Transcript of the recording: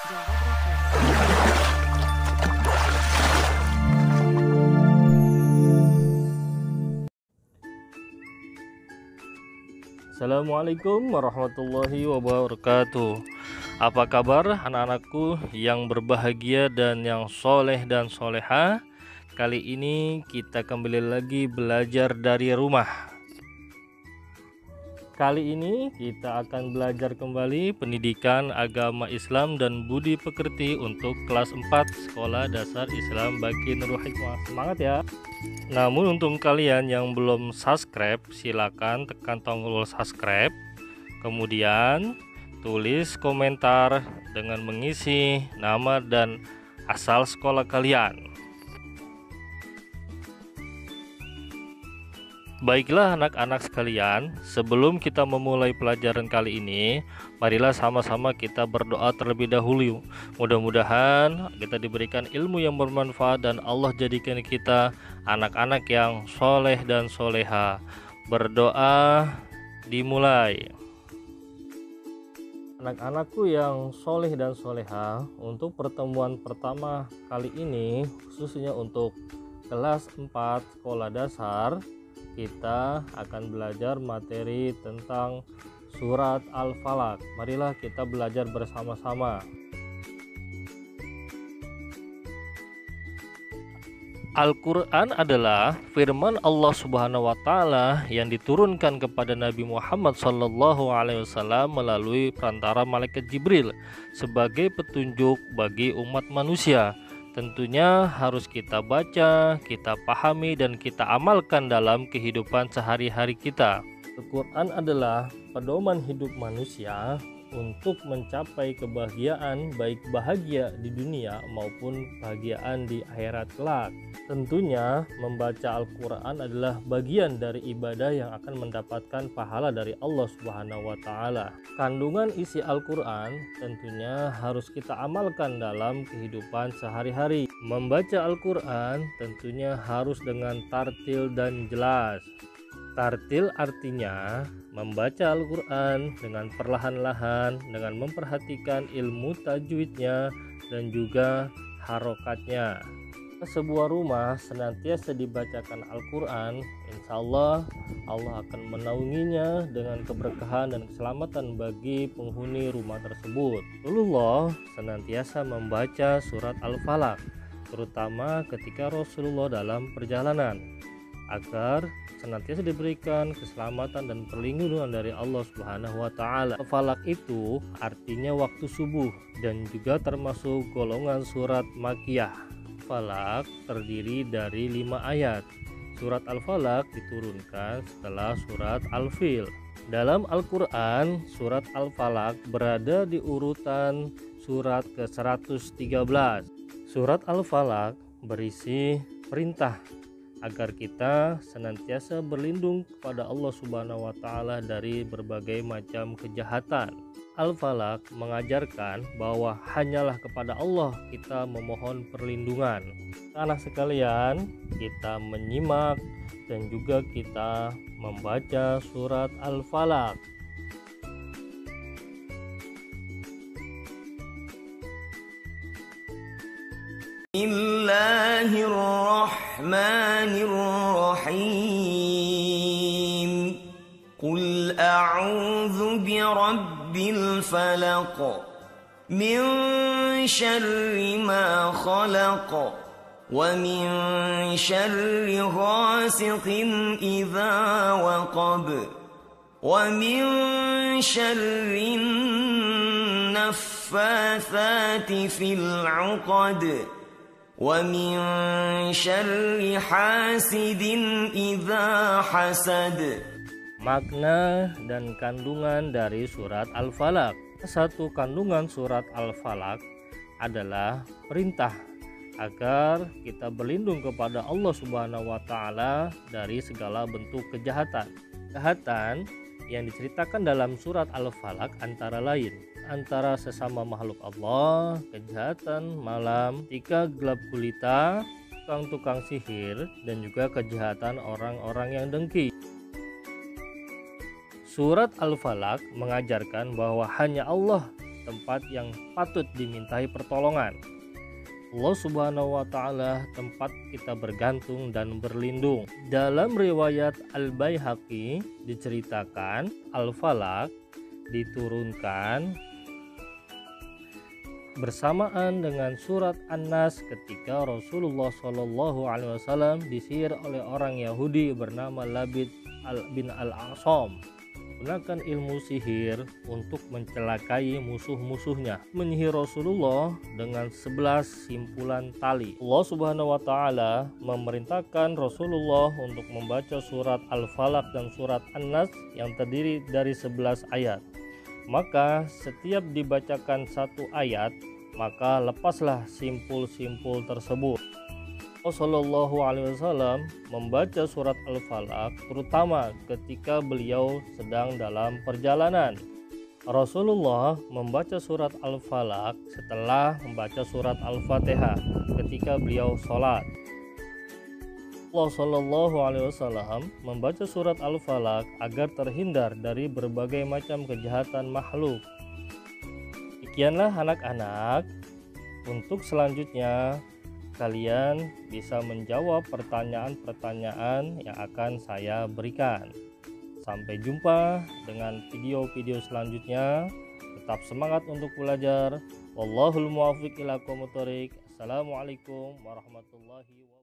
Jawa Broadcast. Assalamualaikum warahmatullahi wabarakatuh. Apa kabar anak-anakku yang berbahagia dan yang soleh dan soleha? Kali ini kita kembali lagi belajar dari rumah. Kali ini kita akan belajar kembali pendidikan agama Islam dan budi pekerti untuk kelas 4 Sekolah Dasar Islam Baqi Nurul Hikmah. Semangat ya. Namun untuk kalian yang belum subscribe, silakan tekan tombol subscribe. Kemudian tulis komentar dengan mengisi nama dan asal sekolah kalian. Baiklah anak-anak sekalian, sebelum kita memulai pelajaran kali ini, marilah sama-sama kita berdoa terlebih dahulu. Mudah-mudahan kita diberikan ilmu yang bermanfaat dan Allah jadikan kita anak-anak yang soleh dan soleha. Berdoa dimulai. Anak-anakku yang soleh dan soleha, untuk pertemuan pertama kali ini, khususnya untuk kelas 4 sekolah dasar, kita akan belajar materi tentang surat Al-Falaq. Marilah kita belajar bersama-sama. Al-Quran adalah firman Allah Subhanahu wa Ta'ala yang diturunkan kepada Nabi Muhammad SAW melalui perantara malaikat Jibril sebagai petunjuk bagi umat manusia. Tentunya harus kita baca, kita pahami, dan kita amalkan dalam kehidupan sehari-hari kita. Al-Quran adalah pedoman hidup manusia untuk mencapai kebahagiaan, baik bahagia di dunia maupun kebahagiaan di akhirat kelak. Tentunya membaca Al-Quran adalah bagian dari ibadah yang akan mendapatkan pahala dari Allah Subhanahu wa Ta'ala. Kandungan isi Al-Quran tentunya harus kita amalkan dalam kehidupan sehari-hari. Membaca Al-Quran tentunya harus dengan tartil dan jelas. Tartil artinya membaca Al-Quran dengan perlahan-lahan, dengan memperhatikan ilmu tajwidnya dan juga harokatnya. Sebuah rumah senantiasa dibacakan Al-Quran, insya Allah akan menaunginya dengan keberkahan dan keselamatan bagi penghuni rumah tersebut. Rasulullah senantiasa membaca surat Al-Falaq, terutama ketika Rasulullah dalam perjalanan, agar senantiasa diberikan keselamatan dan perlindungan dari Allah Subhanahu wa Ta'ala. Al-Falaq itu artinya waktu subuh dan juga termasuk golongan surat Makkiyah. Falaq terdiri dari 5 ayat. Surat Al-Falaq diturunkan setelah surat Al-Fil. Dalam Al-Quran, surat Al-Falaq berada di urutan surat ke-113. Surat Al-Falaq berisi perintah agar kita senantiasa berlindung kepada Allah Subhanahu wa Ta'ala dari berbagai macam kejahatan. Al-Falaq mengajarkan bahwa hanyalah kepada Allah kita memohon perlindungan. Anak sekalian, kita menyimak dan juga kita membaca surat Al-Falaq. Bismillahirrahmanirrahim. Qul a'udzu birabbil falaq min syarri ma khalaq wa min syarri ghasiqin idza waqab wa min syarri naffatsati fil 'uqad wa min syarri hasidin idza hasad. Makna dan kandungan dari surat Al-Falaq. Satu kandungan surat Al-Falaq adalah perintah agar kita berlindung kepada Allah Subhanahu wa Ta'ala dari segala bentuk kejahatan. Kejahatan yang diceritakan dalam surat Al-Falaq antara lain antara sesama makhluk Allah, kejahatan malam, ketika gelap gulita, tukang-tukang sihir, dan juga kejahatan orang-orang yang dengki. Surat Al-Falaq mengajarkan bahwa hanya Allah tempat yang patut dimintai pertolongan. Allah Subhanahu wa Ta'ala tempat kita bergantung dan berlindung. Dalam riwayat Al-Baihaqi diceritakan Al-Falaq diturunkan bersamaan dengan surat An-Nas ketika Rasulullah SAW disihir oleh orang Yahudi bernama Labid bin Al-A'sam. Gunakan ilmu sihir untuk mencelakai musuh-musuhnya, menyihir Rasulullah dengan 11 simpulan tali. Allah Subhanahu wa Ta'ala memerintahkan Rasulullah untuk membaca surat Al-Falaq dan surat An-Nas yang terdiri dari 11 ayat. Maka setiap dibacakan satu ayat, maka lepaslah simpul-simpul tersebut. Sallallahu alaihi wasallam membaca surat Al-Falaq terutama ketika beliau sedang dalam perjalanan. Rasulullah membaca surat Al-Falaq setelah membaca surat Al-Fatihah ketika beliau sholat. Rasulullah Sallallahu alaihi wasallam membaca surat Al-Falaq agar terhindar dari berbagai macam kejahatan makhluk. Demikianlah anak-anak, untuk selanjutnya kalian bisa menjawab pertanyaan-pertanyaan yang akan saya berikan. Sampai jumpa dengan video-video selanjutnya. Tetap semangat untuk belajar. Wallahul muwaffiq ila aqwamit thoriq. Assalamualaikum warahmatullahi wabarakatuh.